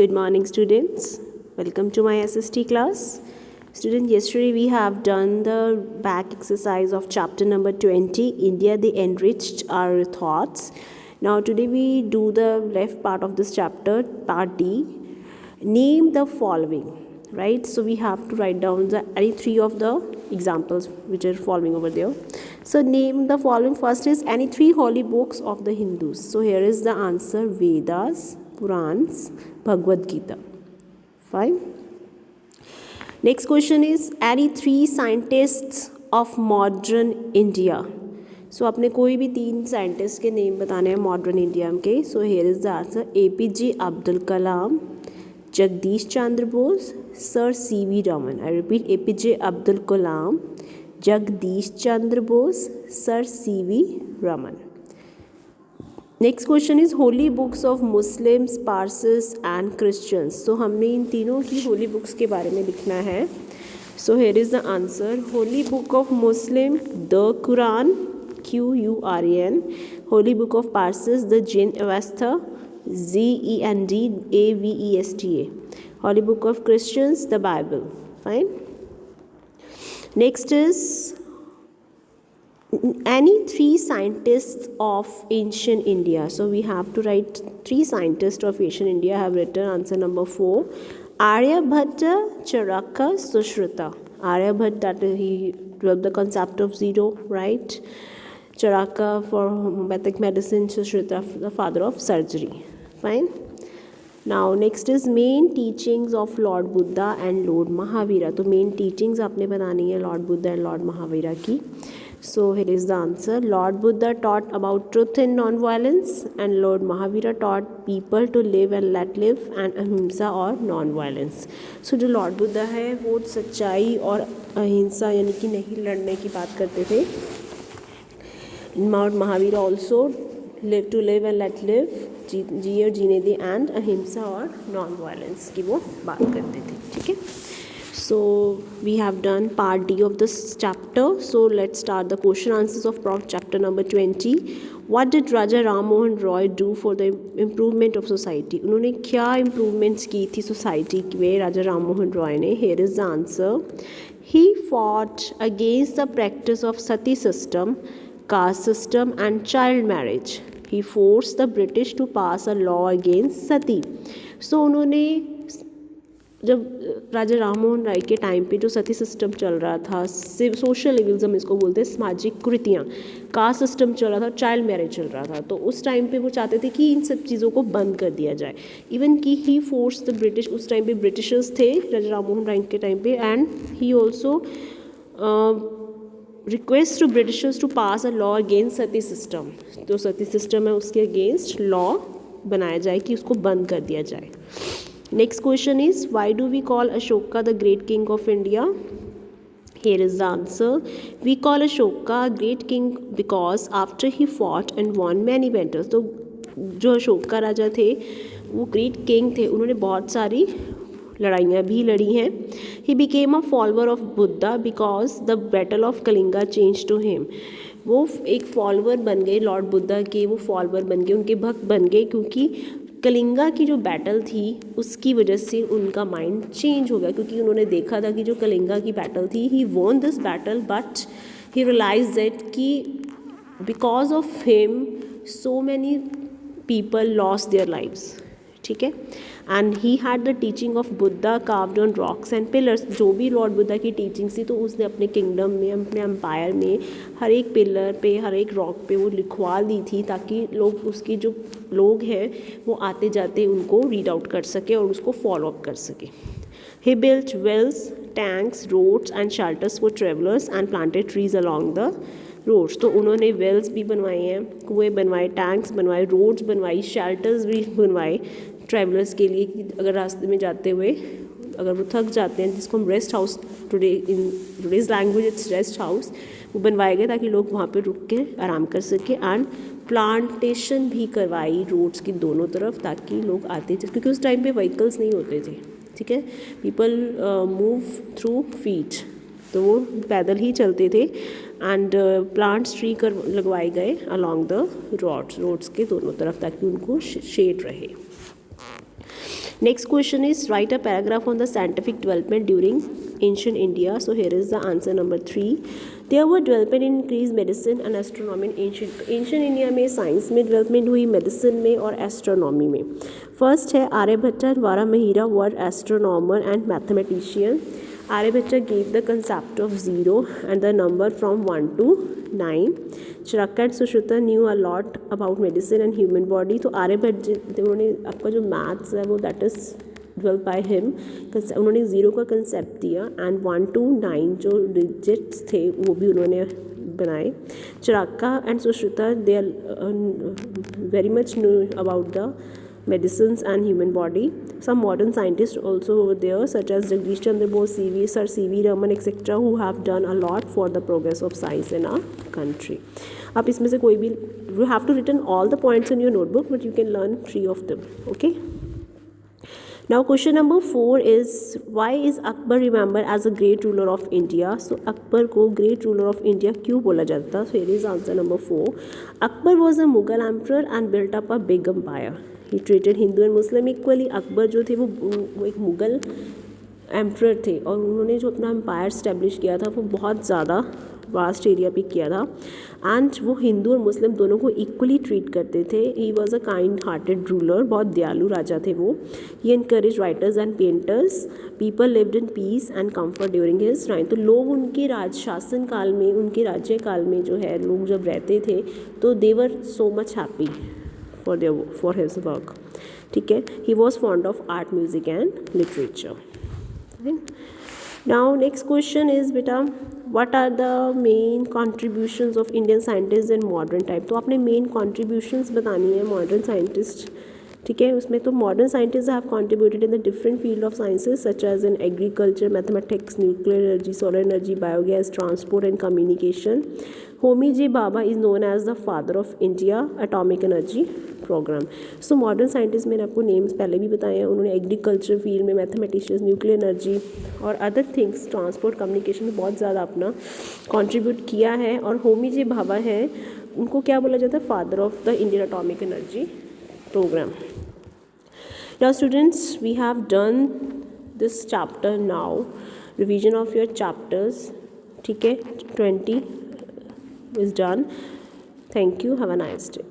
Good morning, students. Welcome to my SST class. Student, yesterday we have done the back exercise of chapter number 20, India, they enriched our thoughts. Now today we do the left part of this chapter, part D. Name the following, right? So we have to write down any three of the examples which are following over there. So name the following. First is any three holy books of the Hindus. So here is the answer: Vedas, Purans, Bhagavad Gita. Fine. Next question is any three scientists of modern India. So आपने कोई भी तीन scientist के name बताने हैं modern India के. So here is the answer: APJ Abdul Kalam, Jagdish Chandra Bose, Sir C.V. Raman. I repeat: APJ Abdul Kalam, Jagdish Chandra Bose, Sir C.V. Raman. Next question is holy books of Muslims, Parsis and Christians. So हमने इन तीनों की holy books के बारे में लिखना है. So here is the answer: holy book of Muslim the Quran, QURAN. Holy book of Parsis the Zend Avesta, ZEND AVESTA. Holy book of Christians the Bible. Fine. Next is any three scientists of ancient India. So we have to write three scientists of ancient India. I have written answer number 4: Aryabhatta, Charaka, Sushruta. Aryabhatta, that he developed the concept of zero, right? Charaka for homeopathic medicine, Sushruta the father of surgery. Fine. Now next is main teachings of Lord Buddha and Lord Mahavira. तो main teachings आपने बतानी है Lord Buddha and Lord Mahavira की. So here is the answer: Lord Buddha taught about truth and non-violence, and Lord Mahavira taught people to live and let live, and ahimsa और non-violence. So जो Lord Buddha है वो सच्चाई और अहिंसा यानी कि नहीं लड़ने की बात करते थे. Lord Mahavira also live to live and let live, जिए और जीने दे, एंड अहिंसा और non-violence की वो बात करते थे. ठीक है. So we have done part D of this chapter. So let's start the question answers of chapter number 20. What did Raja Ram Mohan Roy do for the improvement of society? उन्होंने क्या improvements की थी society में राजा राम मोहन रॉय ने? Here is the answer: He fought against the practice of sati system, caste system and child marriage. He forced the British to pass a law against sati. So उन्होंने जब राजा राम मोहन राय के time पे जो सती system चल रहा था, सोशल इविल्ज़म इसको बोलते हैं, सामाजिक कुरीतियाँ, कास्ट सिस्टम चल रहा था, चाइल्ड मैरिज चल रहा था, तो उस टाइम पे वो चाहते थे कि इन सब चीज़ों को बंद कर दिया जाए. इवन कि ही फोर्स द ब्रिटिश, उस टाइम पे ब्रिटिशर्स थे राजा राम मोहन राय के टाइम पे, and he also request to Britishers to pass a law against sati system. तो सती सिस्टम है उसके अगेंस्ट लॉ बनाया जाए कि उसको बंद कर दिया जाए. Next question is: why do we call Ashoka the great king of India? Here is the answer: we call Ashoka a great king because after he fought and won many battles. तो जो अशोका राजा थे वो great king थे, उन्होंने बहुत सारी लड़ाइयाँ भी लड़ी हैं. He became a follower of Buddha because the battle of Kalinga changed to him. वो एक फॉलोअर बन गए लॉर्ड बुद्धा के, वो फॉलोअर बन गए, उनके भक्त बन गए, क्योंकि कलिंगा की जो बैटल थी उसकी वजह से उनका माइंड चेंज हो गया, क्योंकि उन्होंने देखा था कि जो कलिंगा की बैटल थी, he won this battle but he realise that कि because of him so many people lost their lives. ठीक है. And he had the teaching of Buddha carved on rocks and pillars. जो भी लॉर्ड बुद्धा की टीचिंग्स थी तो उसने अपने किंगडम में, अपने एम्पायर में हर एक पिलर पे, हर एक रॉक पे वो लिखवा दी थी, ताकि लोग, उसके जो लोग हैं वो आते जाते उनको रीड आउट कर सके और उसको फॉलो अप कर सके. He built wells, tanks, roads and shelters for travellers and planted trees along the roads. तो उन्होंने वेल्स भी बनवाए हैं, कुएँ बनवाए, टैंक्स बनवाए, रोड्स बनवाई, शेल्टर्स भी बनवाए ट्रैवलर्स के लिए, कि अगर रास्ते में जाते हुए अगर वो थक जाते हैं, जिसको हम rest house today in today's language it's rest house, वो बनवाए गए ताकि लोग वहाँ पे रुक के आराम कर सके. एंड प्लांटेशन भी करवाई रोड्स की दोनों तरफ, ताकि लोग आते थे, क्योंकि उस टाइम पे व्हीकल्स नहीं होते थे. ठीक है. पीपल मूव थ्रू फीट, तो वो पैदल ही चलते थे. एंड प्लांट्स ट्री लगवाए गए अलॉन्ग द रोड्स के दोनों तरफ, ताकि उनको शेड रहे. Next question is write a paragraph on the scientific development during ancient India. So here is the answer number 3. There were development in increased medicine and astronomy in ancient India में science में development हुई, medicine में और astronomy में. First है Aryabhata and Varamihira were astronomer and mathematician. Aryabhatta gave the concept of zero and the number from 1 to 9. Charaka and Sushruta knew a lot about medicine and human body. तो आर्यभट्ट उन्होंने आपका जो maths है वो that is develop by him. उन्होंने zero का concept दिया and 1 to 9 जो डिजिट्स थे वो भी उन्होंने बनाए. Charaka and Sushruta they are very much knew about the medicines and human body. Some modern scientists also over there such as Jagdish Chandra Bose, Sir C.V. Raman etc. who have done a lot for the progress of science in our country. आप इसमें से कोई भी you have to written all the points in your notebook but you can learn 3 of them. Okay. Now question number 4 is why is Akbar remembered as a great ruler of India? So Akbar को great ruler of India क्यों बोला जाता है? So here is answer number 4. Akbar was a Mughal emperor and built up a big empire. He treated Hindu and Muslim equally. Akbar जो थे वो एक Mughal emperor थे और उन्होंने जो अपना एम्पायर स्टैब्लिश किया था वो बहुत ज़्यादा वास्ट एरिया पे किया था एंड वो हिंदू और मुस्लिम दोनों को इक्वली ट्रीट करते थे. He was a kind hearted ruler, बहुत दयालु राजा थे वो. He encourage writers and painters. People lived in peace and comfort during his time. तो लोग उनके राज शासन काल में, उनके राज्य काल में जो है लोग जब रहते थे तो they were so much happy for his work. ठीक है. He was fond of art, music and literature. Now next question is बेटा what are the main contributions of Indian scientists in modern time? तो आपने main contributions बतानी है modern scientists. ठीक है. उसमें तो modern scientists have contributed in the different field of sciences such as in agriculture, mathematics, nuclear energy, solar energy, biogas, transport and communication. Homi J. Bhabha is known as the father of India atomic energy program. So modern scientists मैंने आपको names पहले भी बताए हैं. उन्होंने agriculture field में mathematicians, nuclear energy और other things transport communication में बहुत ज़्यादा अपना contribute किया है. और होमी जे भाभा है उनको क्या बोला जाता है? father of the Indian atomic energy program. Now students we have done this chapter now. Revision of your chapters. ठीक है. 20 is done. Thank you. Have a nice day.